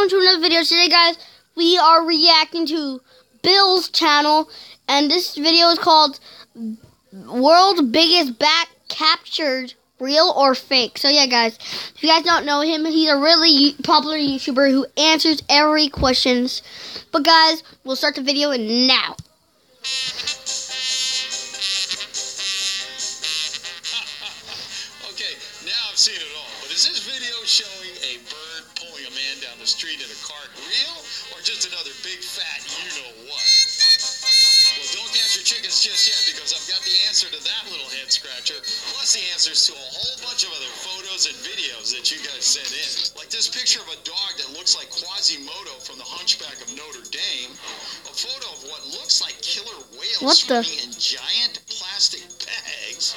welcome to another video. Today, guys, we are reacting to Bill's channel, and this video is called World's Biggest Bat Captured, Real or Fake. So yeah, guys, if you guys don't know him, he's a really popular YouTuber who answers every questions. But guys, we'll start the video now. Okay, now I've seen it all, but is this video showing a bird pulling a man down the street in a cart real, or just another big fat you-know-what? Well, don't count your chickens just yet, because I've got the answer to that little head scratcher, plus the answers to a whole bunch of other photos and videos that you guys sent in. Like this picture of a dog that looks like Quasimodo from the Hunchback of Notre Dame, a photo of what looks like killer whales swimming in giant plastic bags,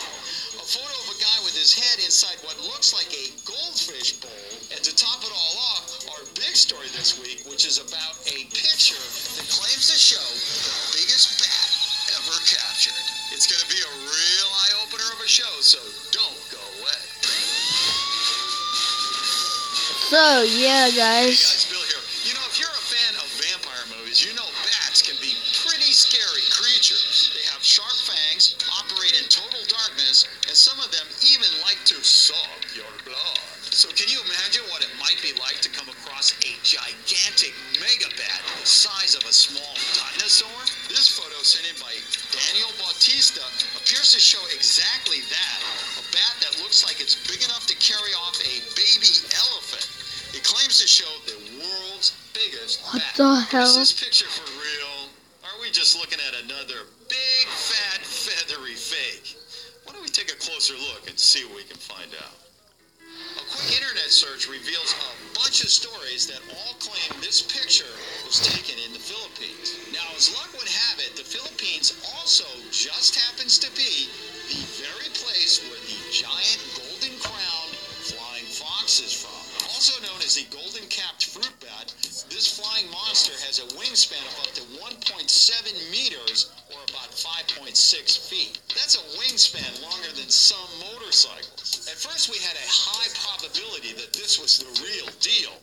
a photo of a guy with his head inside what looks like a goldfish bowl, and to top it all off, our big story this week, which is about a picture that claims to show the biggest bat ever captured. It's going to be a real eye-opener of a show, so don't go away. So yeah, Hey guys. guys, Bill here. You know, if you're a fan of vampire movies, you know bats can be pretty scary creatures. They have sharp fangs, operate in total darkness, and some of them even like to suck your blood. So can you imagine what it might be like to come across a gigantic mega bat the size of a small dinosaur? This photo sent in by Daniel Bautista appears to show exactly that. A bat that looks like it's big enough to carry off a baby elephant. It claims to show the world's biggest What bat. the hell? Is this picture for real? Or are we just looking at another big, fat, feathery fake? Why don't we take a closer look and see what we can find out? A quick internet search reveals a bunch of stories that all claim this picture was taken in the Philippines. Now, as luck would have it, the Philippines also just happens to be the very place where the giant golden-crowned flying fox is from. Also known as the golden-capped fruit bat, this flying monster has a wingspan of up to 1.7 meters, or about 5.6 feet. That's a wingspan longer than some motorcycles. At first, we had a high probability that this was the real deal.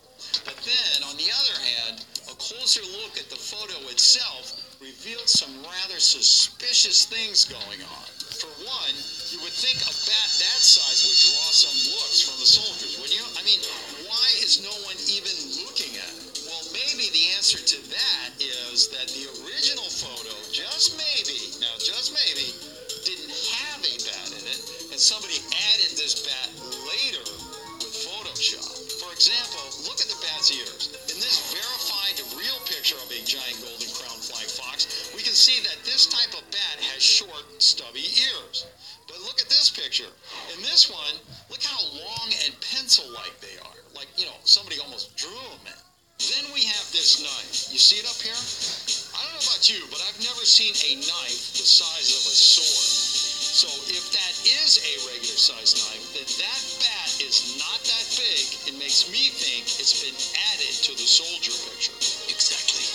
But then, on the other hand, a closer look at the photo itself revealed some rather suspicious things going on. For one, you would think a bat that size would draw some looks from the soldiers, wouldn't you? I mean, why is no one even looking at it? Well, maybe the answer to that is that the original photo, just maybe, didn't have a bat in it, and somebody added this bat later with Photoshop. For example, look at the bat's ears. In this verified real picture of a giant golden crowned flying fox, we can see that this type of bat has short, stubby ears. But look at this picture. In this one, look how long and pencil-like they are. Like, you know, somebody almost drew them in. Then we have this knife. You see it up here? I don't know about you, but I've never seen a knife the size of a sword. So if that is a regular size knife, then that bat is not that big. It makes me think it's been added to the soldier picture. Exactly.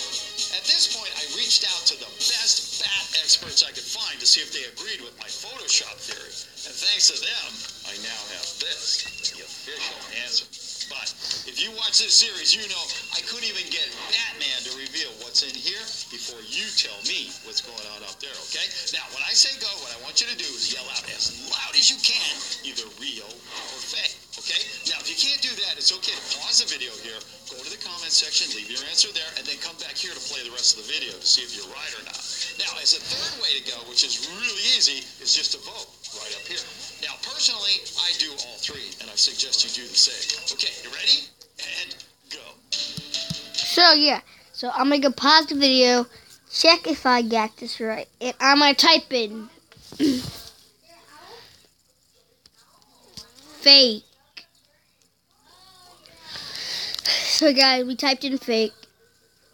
At this point, I reached out to the best bat experts I could find to see if they agreed with my Photoshop theory. And thanks to them, I now have this, the official answer. But if you watch this series, you know I couldn't even get Batman to reveal what's in here before you tell me what's going on up there, okay? Now, when I say go, what I want you to do is yell out as loud as you can, either real or fake, okay? Now, if you can't do that, it's okay to pause the video here, go to the comment section, leave your answer there, and then come back here to play the rest of the video to see if you're right or not. Now, as a third way to go, which is really easy, is just to vote right up here. Now, personally, I do all three, and I suggest you do the same. Okay, you ready? And go. So yeah, so I'm gonna go pause the video, check if I got this right, and I'm gonna type in fake. So guys, we typed in fake.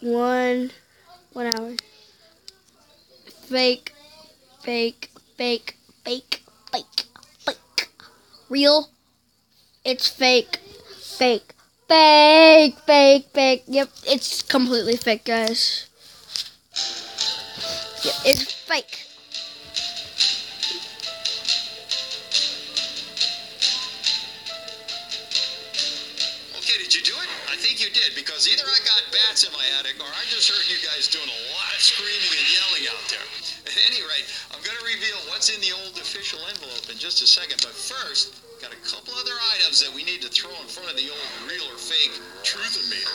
1 hour. Fake. Real. It's fake. Yep, it's completely fake, guys. Yep, it's fake. Okay, did you do it? I think you did, because either I got bats in my attic or I just heard you guys doing a lot of screaming and yelling out there. At any rate, I'm going to reveal what's in the old official envelope in just a second, but first, got a couple other items that we need to throw in front of the old real or fake truth-o-meter.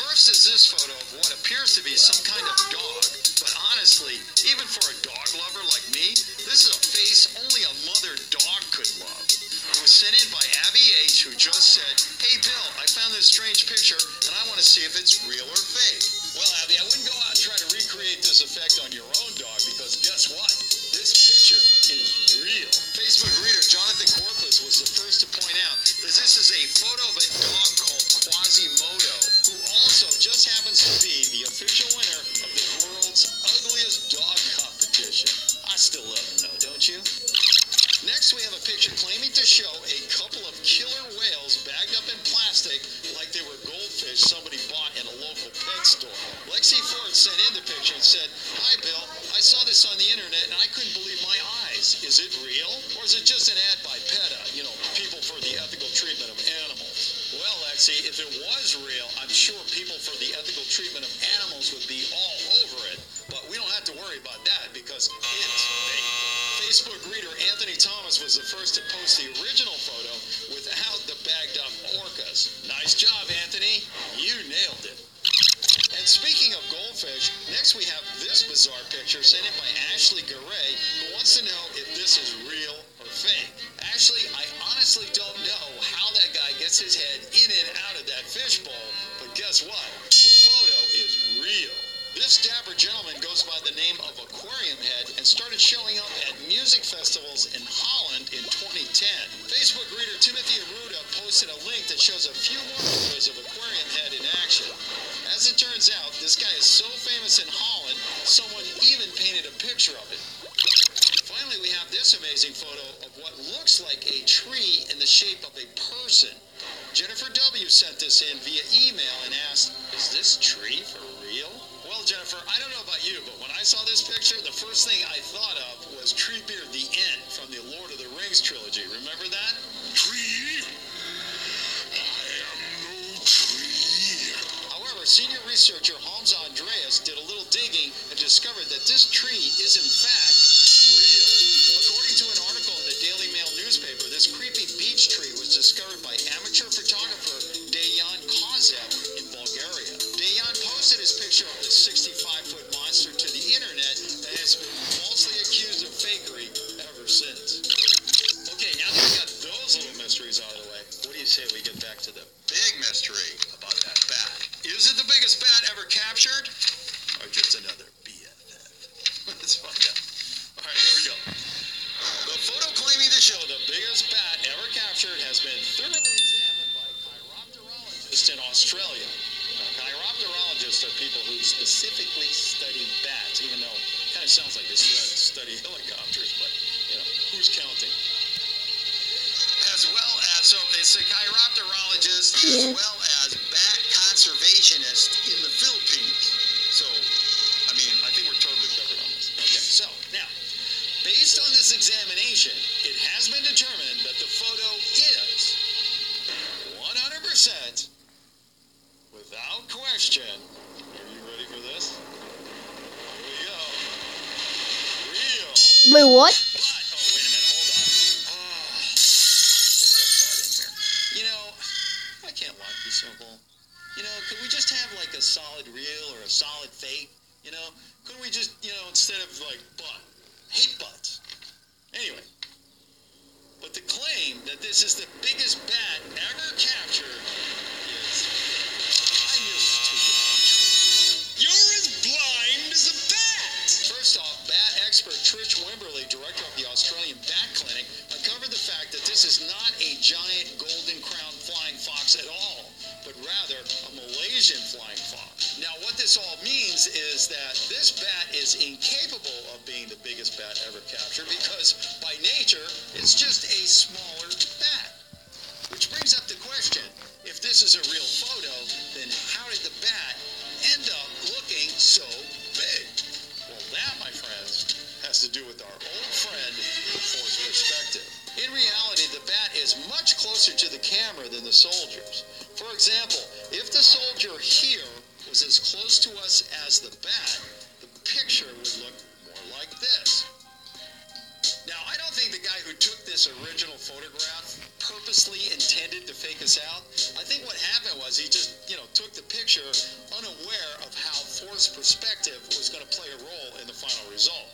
First is this photo of what appears to be some kind of dog, but honestly, even for a dog lover like me, this is a face only a mother dog could love. It was sent in by Abby H, who just said, "Hey Bill, I found this strange picture and I want to see if it's real or fake." Well, Abby, I wouldn't go out and try to recreate this effect on your own dog, because guess what? This picture is real. Facebook reader Jonathan Corpus was the first to point out that this is a photo of a dog called Quasimodo, who also just happens to be the official winner of the world's ugliest dog competition. I still love him though, don't you? Next, we have a picture claiming to show a couple of killer whales bagged up in plastic like they were goldfish somebody bought in a local pet store. Lexi Ford sent in the picture and said, "Hi Bill, I saw this on the internet and I couldn't believe my eyes. Is it real? Or is it just an ad by PETA, people for the ethical treatment of animals?" Well, Lexi, if it was real, I'm sure people for the ethical treatment of animals would be all over it. But we don't have to worry about that because it's fake. Facebook reader Anthony Thomas was the first to post the original photo without the bagged up orcas. Nice job, Anthony. You nailed it. And speaking of goldfish, next we have this bizarre picture sent in by Ashley Garay, who wants to know if this is real or fake. Ashley, I honestly don't know how that guy gets his head in and out of that fishbowl, but guess what? The photo is real. This dapper gentleman goes by the name of Aquarium Head and started showing up at music festivals in Holland in 2010. Facebook reader Timothy Aruda posted a link that shows a few more photos of Aquarium Head in action. As it turns out, this guy is so famous in Holland, someone even painted a picture of it. Finally, we have this amazing photo of what looks like a tree in the shape of a person. Jennifer W. sent this in via email and asked, "Is this tree for real?" Well, Jennifer, I don't know about you, but when I saw this picture, the first thing I thought of was Treebeard the Ent from the Lord of the Rings trilogy. Remember that? Tree? I am no tree. However, senior researcher Hans Andreas did a little digging and discovered that this tree is in fact real. According to an article in the Daily Mail newspaper, this creepy beech tree was discovered by amateur photographer Dejan Kozev in Bulgaria. Dejan posted his picture of the 65-foot monster to the internet and has been falsely accused of fakery ever since. Okay, now that we got those little mysteries out of the way, what do you say we get back to the big mystery about that bat? Is it the biggest bat ever captured, or just another BFF? Let's find out. All right, here we go. The photo claiming to show the biggest bat ever captured has been thoroughly examined by chiropterologists in Australia. Now, chiropterologists are people who specifically study bats, even though it kind of sounds like they study helicopters, but, who's counting? As well as, so it's a chiropterologist as well as bat conservationist in the Philippines. So, I think we're totally covered on this. Okay, so, now, based on this examination, it has been determined that the photo is 100%, without question. Are you ready for this? Here we go. Real. Wait, what? But, oh, wait a minute, hold on. There's a butt in here. Why can't life be simple? Could we just have like a solid real or a solid fake? Couldn't we just, instead of like butt, hate butts. Anyway, but the claim that this is the biggest bat ever captured is, I knew it was too good to be true. You're as blind as a bat! First off, bat expert Trish Wimberly, director of the Australian Bat Clinic, uncovered the fact that this is not a giant golden crowned flying fox at all, but rather a Malaysian flying fox. Now, what this all means is that this bat is incapable of being the biggest bat ever captured because, by nature, it's just a smaller bat. Which brings up the question, if this is a real photo, then how did the bat end up looking so big? Well, that, my friends, has to do with our old friend, force perspective. In reality, the bat is much closer to the camera than the soldiers. For example, if the soldier here was as close to us as the bat, the picture would look more like this. Now, I don't think the guy who took this original photograph purposely intended to fake us out. I think what happened was he just, took the picture unaware of how forced perspective was going to play a role in the final result.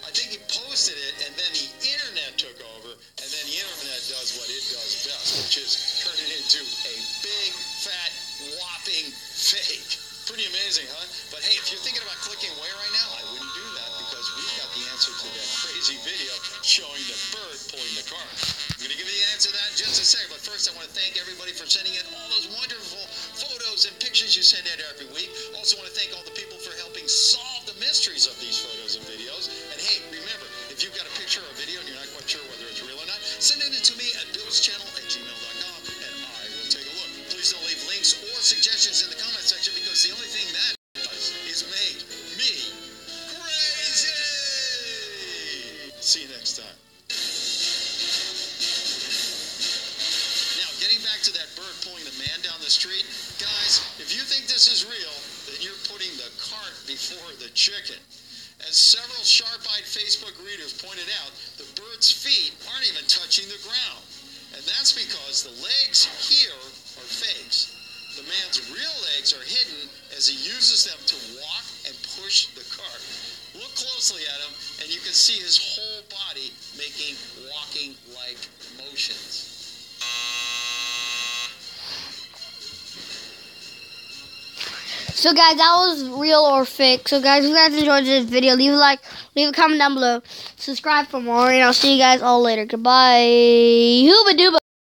I think he posted it, and then the internet took over, and then the internet does what it does best, which is turn it into a big, fat, whopping fake. Pretty amazing, huh? But hey, if you're thinking about clicking away right now, I wouldn't do that because we've got the answer to that crazy video showing the bird pulling the cart. I'm going to give you the answer to that in just a second, but first I want to thank everybody for sending in all those wonderful photos and pictures you send in every week. Also want to thank all the people for helping solve the mysteries of these photos and videos. And hey, remember, if you've got a picture or a video and you're not quite sure whether it's real or not, send it to me at billschannel@gmail.com and I will take a look. Please don't leave links or suggestions in the comment section because the only thing that does is make me crazy. See you next time. Now, getting back to that bird pulling the man down the street, guys, if you think this is real, then you're putting the cart before the chicken. As several sharp-eyed Facebook readers pointed out, the bird's feet aren't even touching the ground. And that's because the legs here are fakes. The man's real legs are hidden as he uses them to walk and push the cart. Look closely at him, and you can see his whole body making walking-like motions. So guys, that was real or fake. So guys, if you guys enjoyed this video, leave a like, leave a comment down below, subscribe for more, and I'll see you guys all later. Goodbye. Hooba dooba.